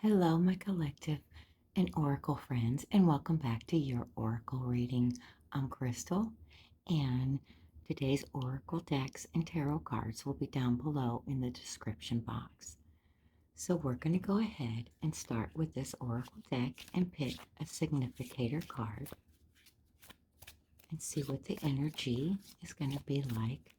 Hello, my collective and oracle friends, and welcome back to your oracle reading. I'm Crystal, and today's oracle decks and tarot cards will be down below in the description box. So we're going to go ahead and start with this oracle deck and pick a significator card and see what the energy is going to be like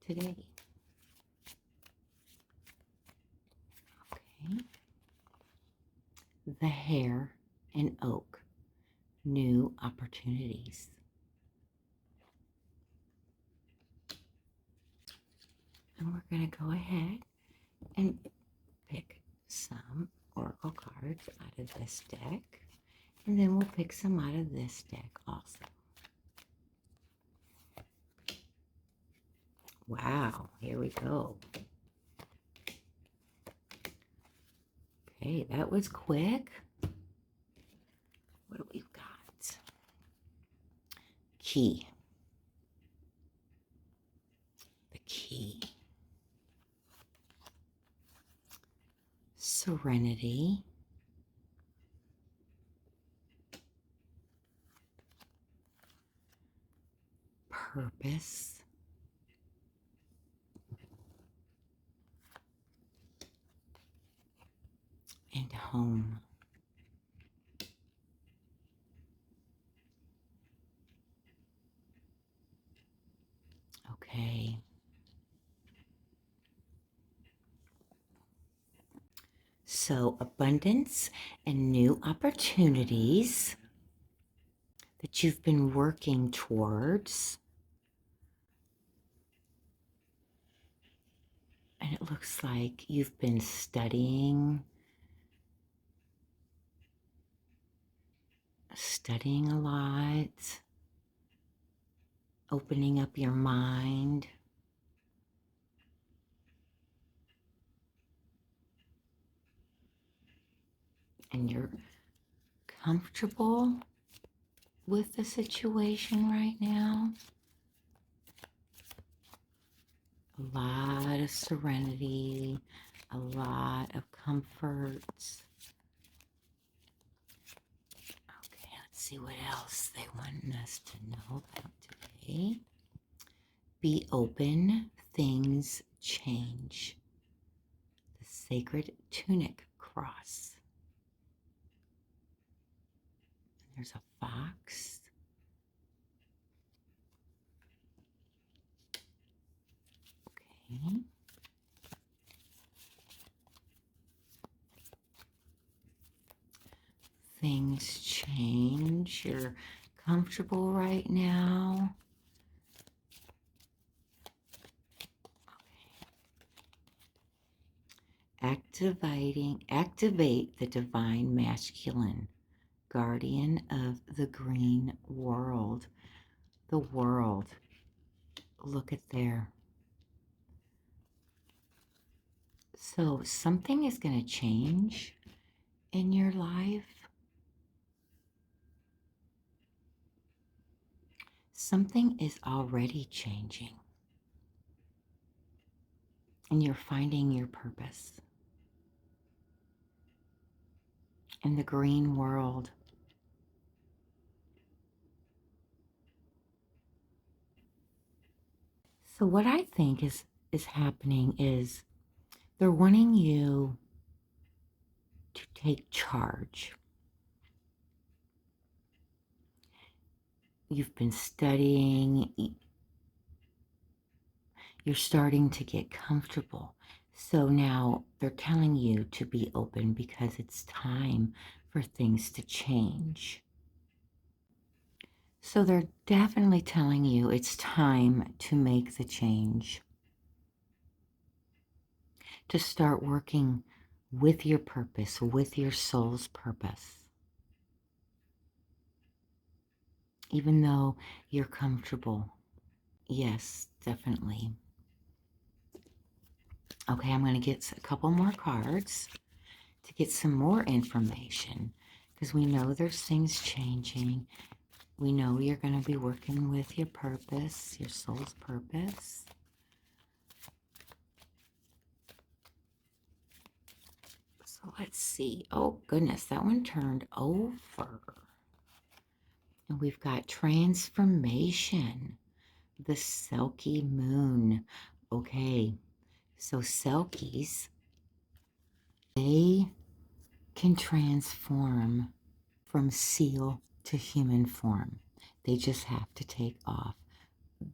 today. Okay. The Hare and Oak, new opportunities. And we're going to go ahead and pick some oracle cards out of this deck. And then we'll pick some out of this deck also. Wow, here we go. Okay, that was quick. What do we got? Key. The key. Serenity. Purpose. And home. Okay. So, abundance and new opportunities that you've been working towards. And it looks like you've been studying a lot, opening up your mind. And you're comfortable with the situation right now. A lot of serenity, a lot of comforts. Okay, let's see what else they want us to know about today. Be open, things change. The Sacred Tunic Cross. There's a fox. Okay. Things change. You're comfortable right now. Okay. Activate the divine masculine, guardian of the green world. The world. Look at there. So something is going to change in your life. Something is already changing. And you're finding your purpose. In the green world. So what I think is happening is they're wanting you to take charge. You've been studying. You're starting to get comfortable. So now they're telling you to be open because it's time for things to change. So they're definitely telling you it's time to make the change. To start working with your purpose, with your soul's purpose. Even though you're comfortable. Yes, definitely. Okay, I'm going to get a couple more cards to get some more information because we know there's things changing. We know you're going to be working with your purpose, your soul's purpose. So So let's see. Oh, goodness, that one turned over. And we've got transformation, the Selkie moon. Okay, so Selkies, they can transform from seal to human form. They just have to take off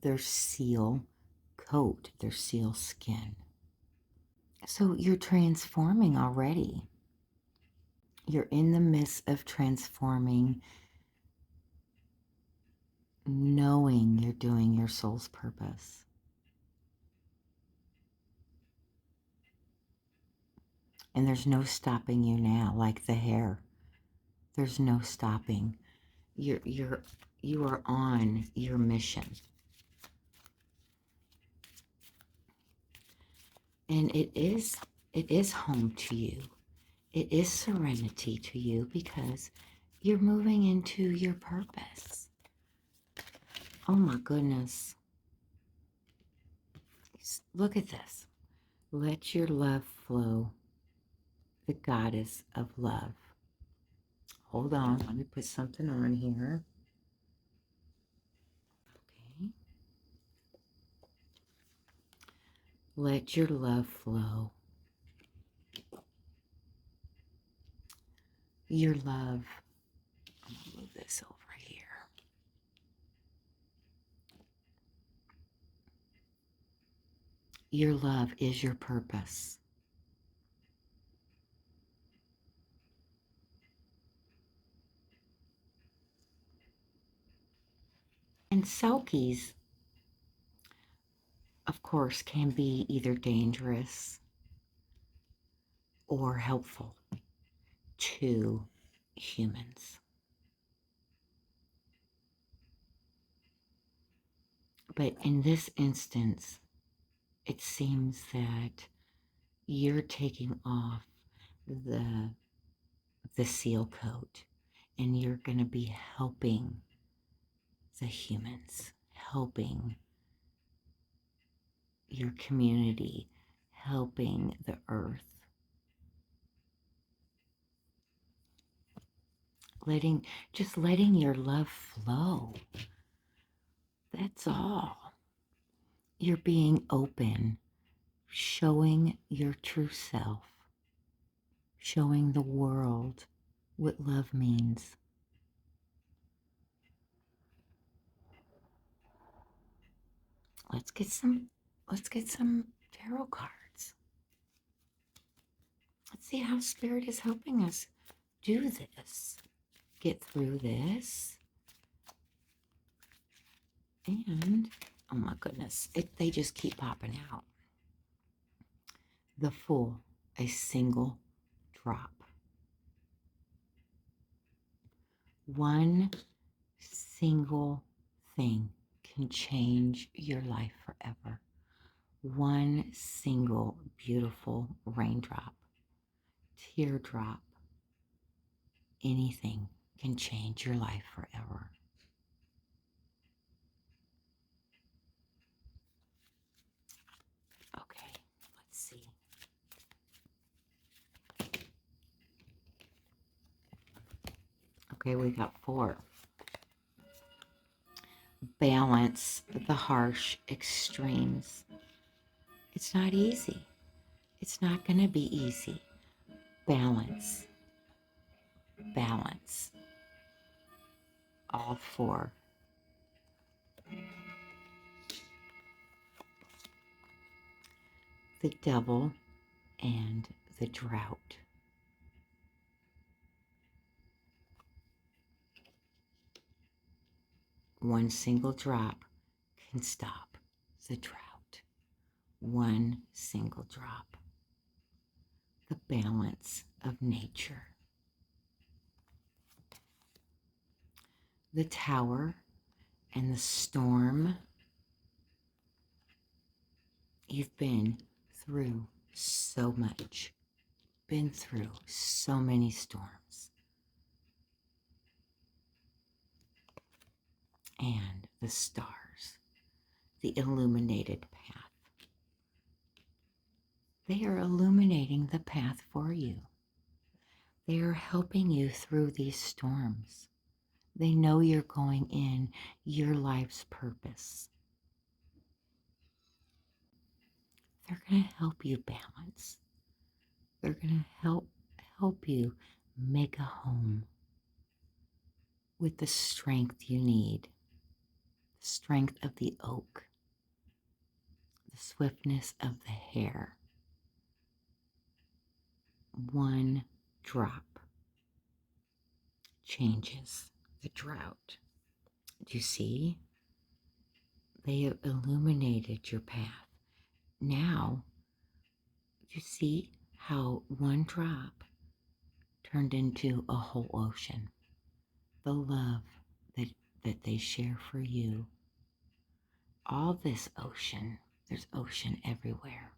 their seal coat, their seal skin. So you're transforming already. You're in the midst of transforming, knowing you're doing your soul's purpose. And there's no stopping you now, like the hair. There's no stopping. You are on your mission. And it is home to you. It is serenity to you because you're moving into your purpose. Oh my goodness. Look at this. Let your love flow, the goddess of love. Hold on, let me put something on here. Okay. Let your love flow. Your love. I'm going to move this over here. Your love is your purpose. And selkies, of course, can be either dangerous or helpful to humans. But in this instance, it seems that you're taking off the seal coat and you're going to be helping the humans, helping your community, helping the earth. Just letting your love flow. That's all. You're being open, showing your true self, showing the world what love means. Let's get some tarot cards. Let's see how Spirit is helping us do this. Get through this. And, oh my goodness, they just keep popping out. The Fool, a single drop. One single thing can change your life forever. One single beautiful raindrop, teardrop, anything can change your life forever. Okay, let's see. Okay, we got 4. Balance the harsh extremes. It's not easy. It's not going to be easy. Balance. Balance. All 4. The Devil and the Drought. One single drop can stop the drought. One single drop. The balance of nature. The Tower and the Storm. You've been through so much. Been through so many storms. And the stars. The illuminated path. They are illuminating the path for you. They are helping you through these storms. They know you're going in your life's purpose. They're going to help you balance. They're going to help you make a home with the strength you need. The strength of the oak, the swiftness of the hare. One drop changes the drought. Do you see? They have illuminated your path. Now, you see how one drop turned into a whole ocean. The love that they share for you. All this ocean, there's ocean everywhere.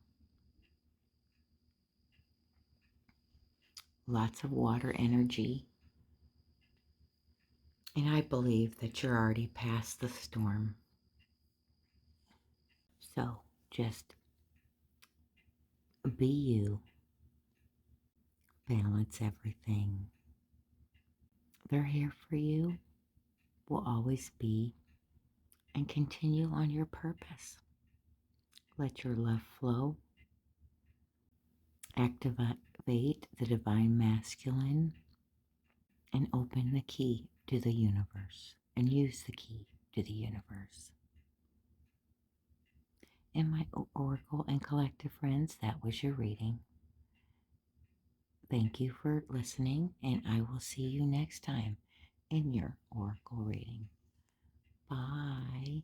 Lots of water energy. And I believe that you're already past the storm. So just be you. Balance everything. They're here for you, will always be, and continue on your purpose. Let your love flow. Activate the divine masculine and open the key to the universe and use the key to the universe. And my Oracle and Collective friends, that was your reading. Thank you for listening, and I will see you next time in your Oracle reading. Bye.